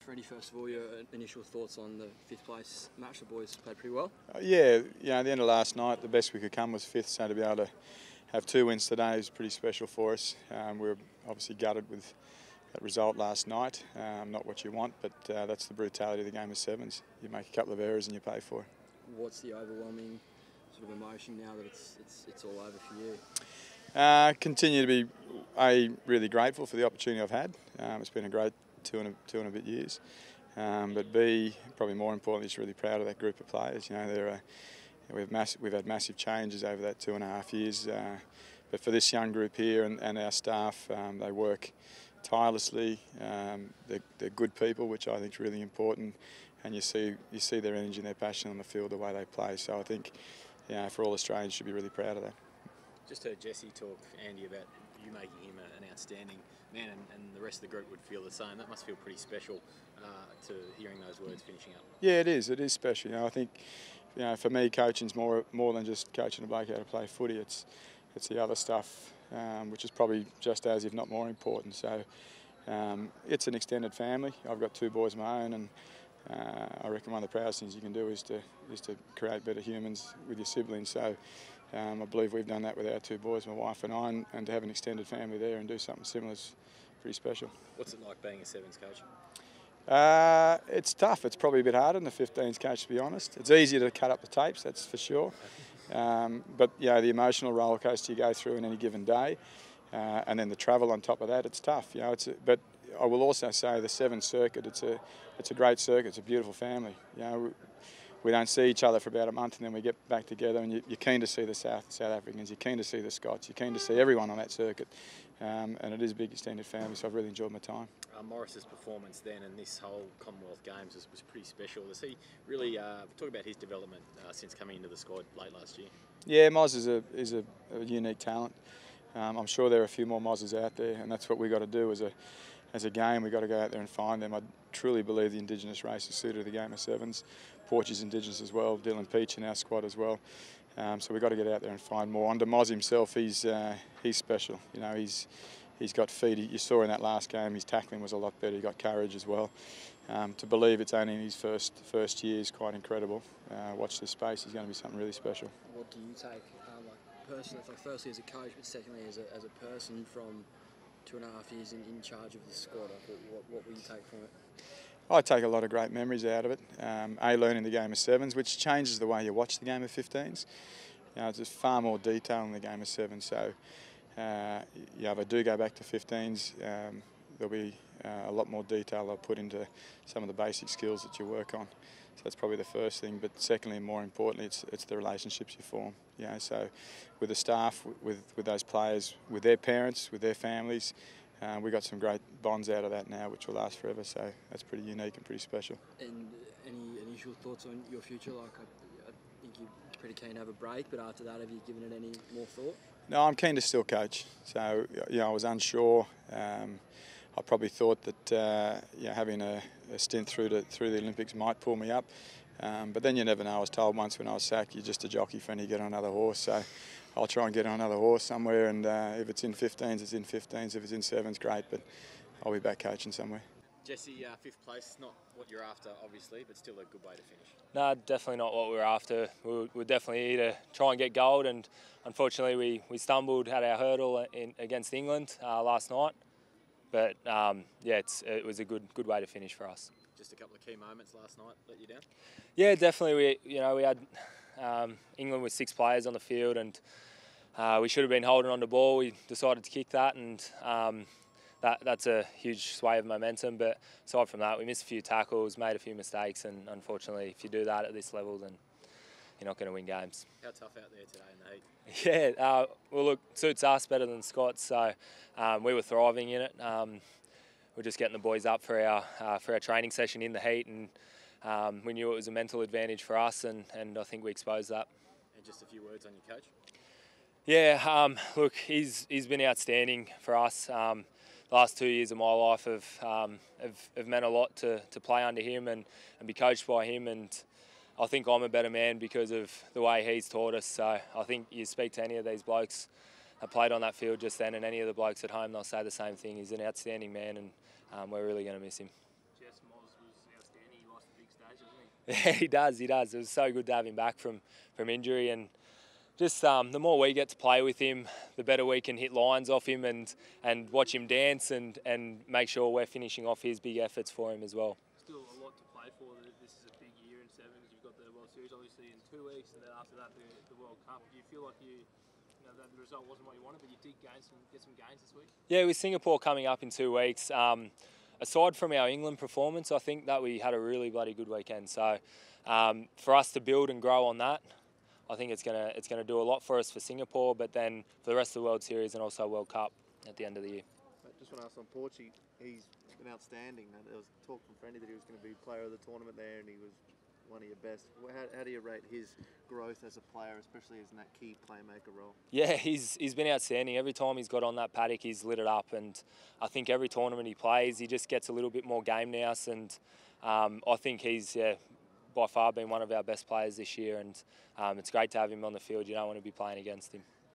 Freddie, first of all, your initial thoughts on the fifth place match. The boys played pretty well. Yeah, at the end of last night, the best we could come was fifth, so to be able to have 2 wins today is pretty special for us. We were obviously gutted with that result last night. Not what you want, but that's the brutality of the game of sevens. You make a couple of errors and you pay for it. What's the overwhelming sort of emotion now that it's all over for you? Continue to be really grateful for the opportunity I've had. It's been a great two and a bit years. But B, probably more importantly, just really proud of that group of players. You know, we've had massive changes over that 2.5 years. But for this young group here and our staff, they work tirelessly. They're good people, which I think is really important. And you see their energy and their passion on the field, the way they play. So I think, for all Australians, should be really proud of that. Just heard Jesse talk, Andy, about you making him an outstanding man, and the rest of the group would feel the same. That must feel pretty special to hearing those words finishing up. Yeah, it is. It is special. I think, for me, coaching's more than just coaching a bloke how to play footy. It's the other stuff, which is probably just as, if not more, important. So it's an extended family. I've got 2 boys of my own, and I reckon one of the proudest things you can do is to create better humans with your siblings. So I believe we've done that with our 2 boys, my wife and I, and to have an extended family there and do something similar is pretty special. What's it like being a sevens coach? It's tough. It's probably a bit harder than the 15s coach, to be honest. It's easier to cut up the tapes, that's for sure. But the emotional roller coaster you go through in any given day, and then the travel on top of that, it's tough. But I will also say the Sevens circuit, it's a great circuit. It's a beautiful family. We don't see each other for about a month, and then we get back together, and you're keen to see the South Africans, you're keen to see the Scots, you're keen to see everyone on that circuit, and it is a big extended family, so I've really enjoyed my time. Morris's performance then and this whole Commonwealth Games was pretty special. Does he really talk about his development since coming into the squad late last year? Yeah, Moz is a unique talent. I'm sure there are a few more Mozes out there, and that's what we've got to do as a game. We've got to go out there and find them. I truly believe the Indigenous race is suited to the game of sevens. Porch is Indigenous as well, Dylan Peach in our squad as well. So we've got to get out there and find more. Under Moz himself, he's special. He's got feet. You saw in that last game, his tackling was a lot better. He got courage as well. To believe it's only in his first year is quite incredible. Watch this space. He's going to be something really special. What do you take, personally, firstly as a coach, but secondly as a person from 2.5 years in charge of the squad? What will you take from it? I take a lot of great memories out of it. Learning the game of sevens, which changes the way you watch the game of 15s. There's far more detail in the game of sevens. So, if I do go back to 15s, there'll be a lot more detail I'll put into some of the basic skills that you work on. So that's probably the first thing. But secondly, and more importantly, it's the relationships you form. So with the staff, with those players, with their parents, with their families. We've got some great bonds out of that now, which will last forever. So that's pretty unique and pretty special. And any initial thoughts on your future? Like, I think you're pretty keen to have a break, but after that, have you given it any more thought? No, I'm keen to still coach. So I was unsure. I probably thought that having a stint through the Olympics might pull me up. But then you never know. I was told once when I was sacked, you're just a jockey for when you get on another horse. So I'll try and get on another horse somewhere, and if it's in 15s, it's in 15s. If it's in sevens, great, but I'll be back coaching somewhere. Jesse, 5th place, not what you're after, obviously, but still a good way to finish. No, definitely not what we were after. We're definitely here to try and get gold, and unfortunately we stumbled at our hurdle against England last night. But it was a good way to finish for us. Just a couple of key moments last night let you down? Yeah, definitely. We had England with 6 players on the field, and we should have been holding on the ball. We decided to kick that, and that's a huge sway of momentum. But aside from that, we missed a few tackles, made a few mistakes, and unfortunately, if you do that at this level, then you're not going to win games. How tough out there today in the heat? Yeah, well, look, suits us better than Scott's, so we were thriving in it. We're just getting the boys up for our training session in the heat, and we knew it was a mental advantage for us, and I think we exposed that. And just a few words on your coach? Yeah, look, he's been outstanding for us. The last 2 years of my life have meant a lot to play under him and be coached by him, and I think I'm a better man because of the way he's taught us. So I think you speak to any of these blokes that played on that field just then, and any of the blokes at home, they'll say the same thing. He's an outstanding man, and we're really going to miss him. Jess, Moz nice big stage, doesn't he? Yeah, he does. He does. It was so good to have him back from injury, and just the more we get to play with him, the better we can hit lines off him and watch him dance and make sure we're finishing off his big efforts for him as well. Still a lot to play for. This is a big year in sevens. You've got the World Series obviously in 2 weeks, and then after that the World Cup. Do you feel like that the result wasn't what you wanted, but you did get some gains this week? Yeah, with Singapore coming up in 2 weeks, aside from our England performance, I think that we had a really bloody good weekend. So for us to build and grow on that, I think it's gonna do a lot for us for Singapore, but then for the rest of the World Series and also World Cup at the end of the year. Just want to ask on Porchy, he's been outstanding. There was talk from Freddie that he was going to be player of the tournament there, and he was one of your best. How do you rate his growth as a player, especially as in that key playmaker role? Yeah, he's been outstanding. Every time he's got on that paddock, he's lit it up, and I think every tournament he plays, he just gets a little bit more game nous, and I think he's by far been one of our best players this year, and it's great to have him on the field. You don't want to be playing against him.